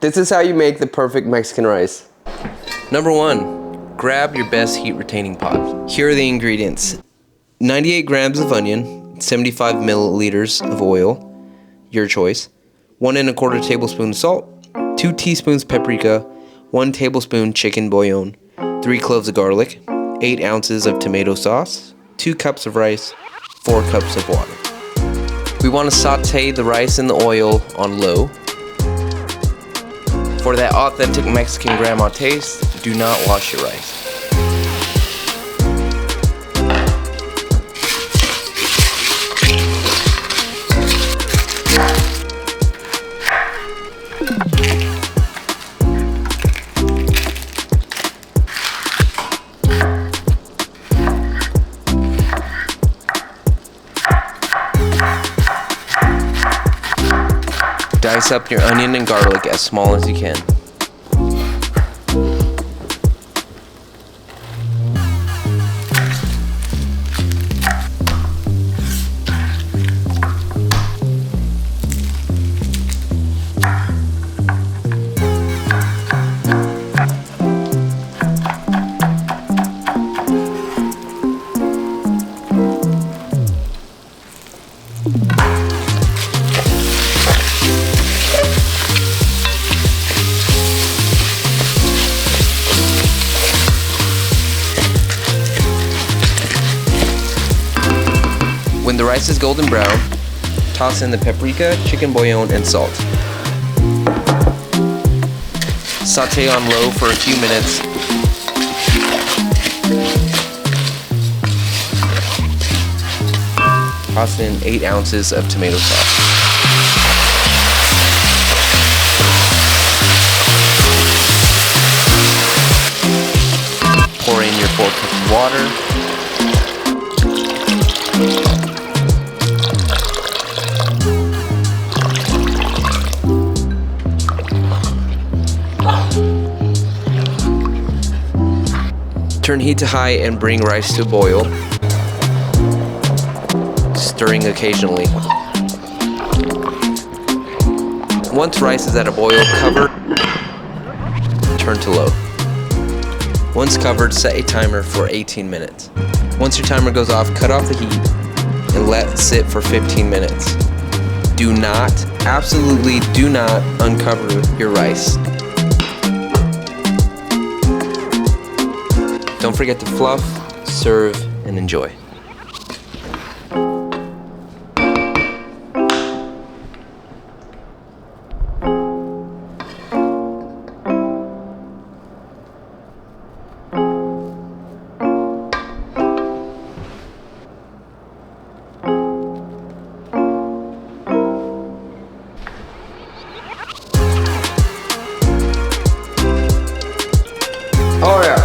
This is how you make the perfect Mexican rice. Number 1, grab your best heat retaining pot. Here are the ingredients. 98 grams of onion, 75 milliliters of oil, your choice, 1 1/4 tablespoon salt, 2 teaspoons paprika, 1 tablespoon chicken bouillon, 3 cloves of garlic, 8 ounces of tomato sauce, 2 cups of rice, 4 cups of water. We want to saute the rice in the oil on low. For that authentic Mexican grandma taste, do not wash your rice. Dice up your onion and garlic as small as you can. When the rice is golden brown, toss in the paprika, chicken bouillon, and salt. Saute on low for a few minutes. Toss in 8 ounces of tomato sauce. Pour in your 4 cups of water. Turn heat to high and bring rice to a boil, stirring occasionally. Once rice is at a boil, cover, turn to low. Once covered, set a timer for 18 minutes. Once your timer goes off, cut off the heat and let it sit for 15 minutes. Do not, absolutely do not uncover your rice. Don't forget to fluff, serve, and enjoy. Oh yeah.